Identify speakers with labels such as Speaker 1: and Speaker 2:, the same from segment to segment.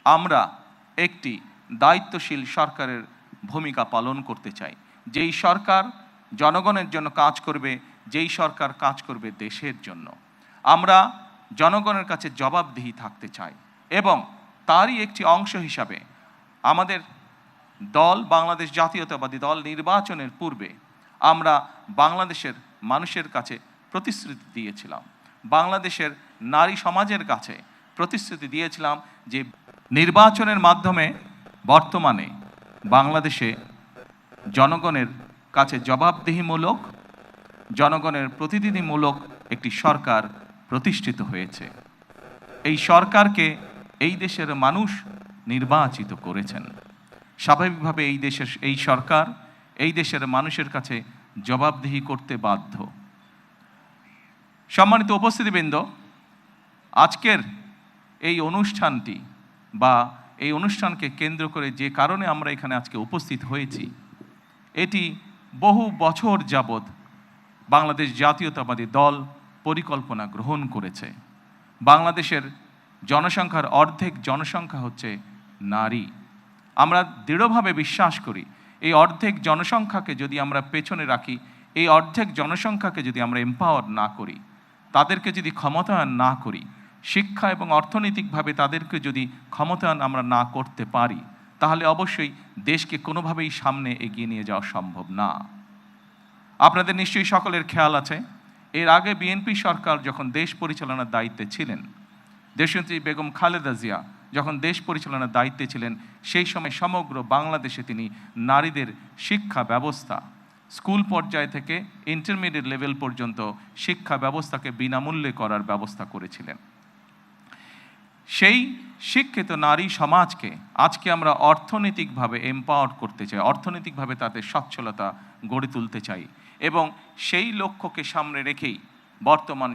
Speaker 1: আমরা একটি দায়িত্বশীল সরকারের ভূমিকা পালন করতে চাই, যেই সরকার জনগণের জন্য কাজ করবে, যেই সরকার কাজ করবে দেশের জন্য। আমরা জনগণের কাছে জবাবদিহি থাকতে চাই এবং তারই একটি অংশ হিসাবে আমাদের দল বাংলাদেশ জাতীয়তাবাদী দল নির্বাচনের পূর্বে আমরা বাংলাদেশের মানুষের কাছে প্রতিশ্রুতি দিয়েছিলাম, বাংলাদেশের নারী সমাজের কাছে প্রতিশ্রুতি দিয়েছিলাম যে নির্বাচনের মাধ্যমে বর্তমানে বাংলাদেশে জনগণের কাছে জবাবদিহিমূলক, জনগণের প্রতিনিধিমূলক একটি সরকার প্রতিষ্ঠিত হয়েছে। এই সরকারকে এই দেশের মানুষ নির্বাচিত করেছেন। স্বাভাবিকভাবে এই সরকার এই দেশের মানুষের কাছে জবাবদিহি করতে বাধ্য। সম্মানিত উপস্থিতিবৃন্দ, আজকের এই অনুষ্ঠানটি বা এই অনুষ্ঠানকে কেন্দ্র করে যে কারণে আমরা এখানে আজকে উপস্থিত হয়েছি, এটি বহু বছর যাবৎ বাংলাদেশ জাতীয়তাবাদী দল পরিকল্পনা গ্রহণ করেছে। বাংলাদেশের জনসংখ্যার অর্ধেক জনসংখ্যা হচ্ছে নারী। আমরা দৃঢ়ভাবে বিশ্বাস করি এই অর্ধেক জনসংখ্যাকে যদি আমরা পেছনে রাখি, এই অর্ধেক জনসংখ্যাকে যদি আমরা এম্পাওয়ার না করি, তাদেরকে যদি ক্ষমতায়ন না করি, শিক্ষা এবং অর্থনৈতিকভাবে তাদেরকে যদি ক্ষমতায়ন আমরা না করতে পারি, তাহলে অবশ্যই দেশকে কোনোভাবেই সামনে এগিয়ে নিয়ে যাওয়া সম্ভব না। আপনাদের নিশ্চয়ই সকলের খেয়াল আছে, এর আগে বিএনপি সরকার যখন দেশ পরিচালনার দায়িত্বে ছিলেন, দেশনেত্রী বেগম খালেদা জিয়া যখন দেশ পরিচালনার দায়িত্বে ছিলেন, সেই সময় সমগ্র বাংলাদেশে তিনি নারীদের শিক্ষা ব্যবস্থা, স্কুল পর্যায় থেকে ইন্টারমিডিয়েট লেভেল পর্যন্ত শিক্ষা ব্যবস্থাকে বিনামূল্যে করার ব্যবস্থা করেছিলেন। সেই শিক্ষিত নারী সমাজকে আজকে আমরা অর্থনৈতিকভাবে এম্পাওয়ার করতে চাই, অর্থনৈতিকভাবে তাদের সচ্ছলতা গড়ে তুলতে চাই এবং সেই লক্ষ্যকে সামনে রেখেই বর্তমান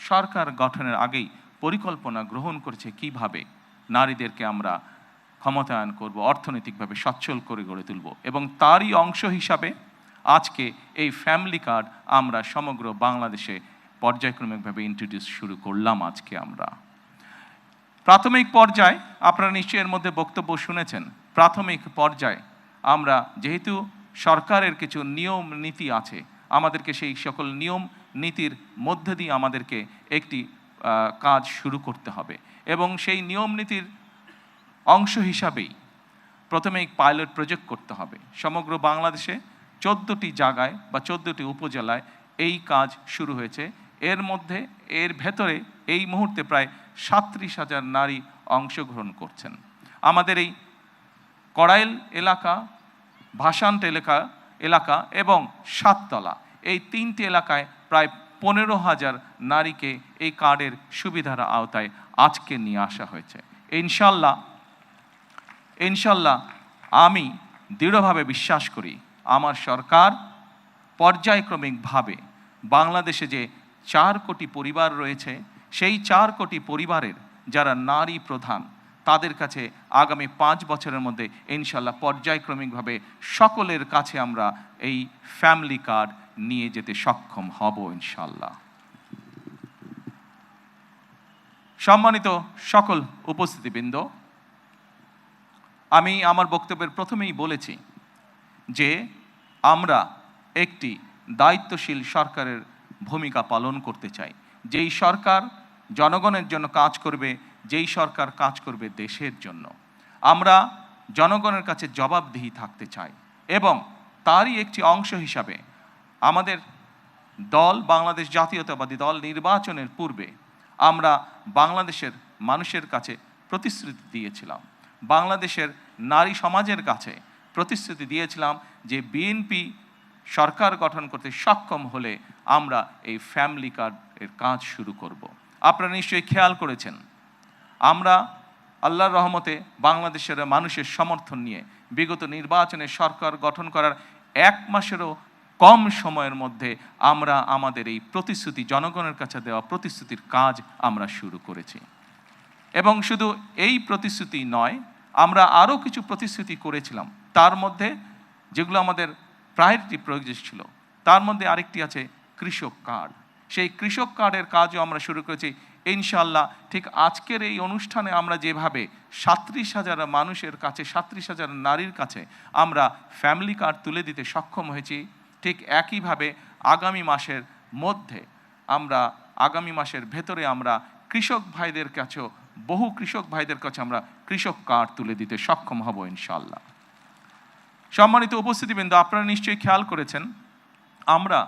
Speaker 1: সরকার গঠনের আগেই পরিকল্পনা গ্রহণ করেছে কিভাবে নারীদেরকে আমরা ক্ষমতায়ন করব, অর্থনৈতিকভাবে সচ্ছল করে গড়ে তুলব। এবং তারই অংশ হিসাবে আজকে এই ফ্যামিলি কার্ড আমরা সমগ্র বাংলাদেশে পর্যায়ক্রমিকভাবে ইন্ট্রোডিউস শুরু করলাম। আজকে আমরা প্রাথমিক পর্যায়ে, আপনারা নিশ্চয়ই এর মধ্যে বক্তব্য শুনেছেন, প্রাথমিক পর্যায়ে আমরা যেহেতু সরকারের কিছু নিয়ম নীতি আছে, আমাদেরকে সেই সকল নিয়ম নীতির মধ্যে দিয়ে আমাদেরকে একটি কাজ শুরু করতে হবে এবং সেই নিয়ম নীতির অংশ হিসাবেই প্রথমে পাইলট প্রজেক্ট করতে হবে। সমগ্র বাংলাদেশে 14টি জায়গায় বা 14টি উপজেলায় এই কাজ শুরু হয়েছে। এর ভেতরে এই মুহূর্তে প্রায় 37,000 নারী অংশগ্রহণ করছেন। আমাদের এই কড়াইল এলাকা, ভাসান্ট এলাকা এবং সাততলা, এই 3টি এলাকায় প্রায় 15,000 নারীকে এই কার্ডের সুবিধার আওতায় আজকে নিয়ে আসা হয়েছে। ইনশাল্লাহ আমি দৃঢ়ভাবে বিশ্বাস করি আমার সরকার পর্যায়ক্রমিকভাবে বাংলাদেশে যে 4 কোটি পরিবার রয়েছে, সেই 4 কোটি পরিবারের যারা নারী প্রধান, তাদের কাছে আগামী 5 বছরের মধ্যে ইনশাল্লাহ পর্যায়ক্রমিকভাবে সকলের কাছে আমরা এই ফ্যামিলি কার্ড নিয়ে যেতে সক্ষম হব ইনশাল্লাহ। সম্মানিত সকল উপস্থিতিবৃন্দ, আমি আমার বক্তব্যের প্রথমেই বলেছি যে আমরা একটি দায়িত্বশীল সরকারের ভূমিকা পালন করতে চাই, যেই সরকার জনগণের জন্য কাজ করবে, যেই সরকার কাজ করবে দেশের জন্য। আমরা জনগণের কাছে জবাবদিহি থাকতে চাই এবং তারই একটি অংশ হিসাবে আমাদের দল বাংলাদেশ জাতীয়তাবাদী দল নির্বাচনের পূর্বে আমরা বাংলাদেশের মানুষের কাছে প্রতিশ্রুতি দিয়েছিলাম, বাংলাদেশের নারী সমাজের কাছে প্রতিশ্রুতি দিয়েছিলাম যে বিএনপি সরকার গঠন করতে সক্ষম হলে আমরা এই ফ্যামিলি কার্ডের কাজ শুরু করব। আপনারা নিশ্চয়ই খেয়াল করেছেন, আমরা আল্লাহর রহমতে বাংলাদেশের মানুষের সমর্থন নিয়ে বিগত নির্বাচনে সরকার গঠন করার 1 মাসেরও কম সময়ের মধ্যে আমরা আমাদের এই প্রতিশ্রুতি, জনগণের কাছে দেওয়া প্রতিশ্রুতির কাজ আমরা শুরু করেছি। এবং শুধু এই প্রতিশ্রুতি নয়, আমরা আরও কিছু প্রতিশ্রুতি করেছিলাম, তার মধ্যে যেগুলো আমাদের প্রায়োরিটি প্রজেক্ট ছিল, তার মধ্যে আরেকটি আছে কৃষক কার্ড। সেই কৃষক কার্ডের কাজও আমরা শুরু করেছি ইনশাআল্লাহ ঠিক আজকের এই অনুষ্ঠানে আমরা যেভাবে ৩৭,০০০ মানুষের কাছে, ৩৭,০০০ নারীর কাছে আমরা ফ্যামিলি কার্ড তুলে দিতে সক্ষম হয়েছি, ঠিক একইভাবে আগামী মাসের মধ্যে আগামী মাসের ভেতরে আমরা কৃষক ভাইদের কাছেও, বহু কৃষক ভাইদের কাছে আমরা কৃষক কার্ড তুলে দিতে সক্ষম হব ইনশাআল্লাহ। সম্মানিত উপস্থিতিবৃন্দ, আপনারা নিশ্চয়ই খেয়াল করেছেন আমরা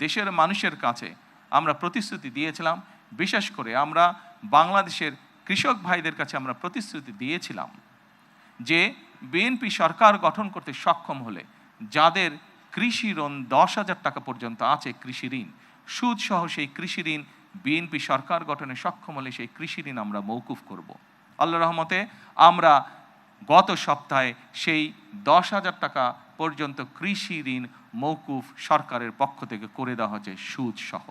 Speaker 1: দেশের মানুষের কাছে আমরা প্রতিশ্রুতি দিয়েছিলাম, বিশেষ করে আমরা বাংলাদেশের কৃষক ভাইদের কাছে আমরা প্রতিশ্রুতি দিয়েছিলাম যে বিএনপি সরকার গঠন করতে সক্ষম হলে যাদের কৃষি ঋণ 10,000 টাকা পর্যন্ত আছে, কৃষি ঋণ সুদসহ সেই কৃষি ঋণ বিএনপি সরকার গঠনে সক্ষম হলে সেই কৃষি ঋণ আমরা মৌকুফ করব। আল্লাহর রহমতে আমরা গত সপ্তাহে সেই 10,000 টাকা পর্যন্ত কৃষি ঋণ মৌকুফ সরকারের পক্ষ থেকে করে দেওয়া হচ্ছে সুদসহ।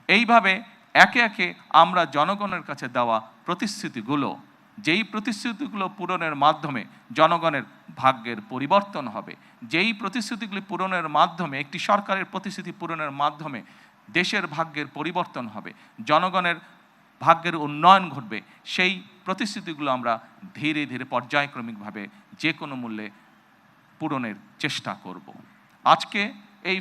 Speaker 1: এইভাবে একে একে আমরা জনগণের কাছে দেওয়া প্রতিশ্রুতিগুলো, যেই প্রতিশ্রুতিগুলো পূরণের মাধ্যমে জনগণের ভাগ্যের পরিবর্তন হবে, যেই প্রতিশ্রুতিগুলি পূরণের মাধ্যমে, একটি সরকারের প্রতিশ্রুতি পূরণের মাধ্যমে দেশের ভাগ্যের পরিবর্তন হবে, জনগণের ভাগ্যের উন্নয়ন ঘটবে, সেই প্রতিশ্রুতিগুলো আমরা ধীরে ধীরে পর্যায়ক্রমিকভাবে যে কোনো মূল্যে পূরণের চেষ্টা করব। আজকে এই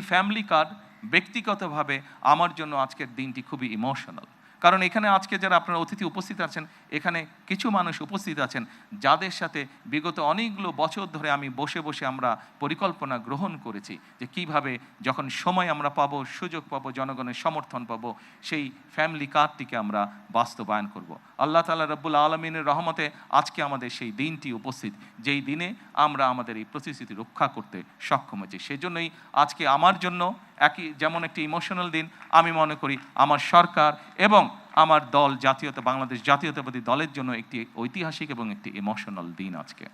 Speaker 1: ফ্যামিলি কার্ড ব্যক্তিগতভাবে আমার জন্য আজকের দিনটি খুবই ইমোশনাল। কারণ এখানে আজকে যারা আপনারা অতিথি উপস্থিত আছেন, এখানে কিছু মানুষ উপস্থিত আছেন যাদের সাথে বিগত অনেকগুলো বছর ধরে আমি বসে বসে আমরা পরিকল্পনা গ্রহণ করেছি যে কিভাবে যখন সময় আমরা পাবো, সুযোগ পাবো, জনগণের সমর্থন পাবো, সেই ফ্যামিলি কার্ডটিকে আমরা বাস্তবায়ন করব। আল্লাহ তাআলা রব্বুল আলামিনের রহমতে আজকে আমাদের সেই দিনটি উপস্থিত, যেই দিনে আমরা আমাদের এই প্রতিশ্রুতি রক্ষা করতে সক্ষম হয়েছি। সেজন্যই আজকে আমার জন্য যেমন একটি ইমোশনাল দিন, আমি মনে করি আমার সরকার এবং আমার দল বাংলাদেশ জাতীয়তাবাদী দলের জন্য একটি ঐতিহাসিক এবং একটি ইমোশনাল দিন আজকে।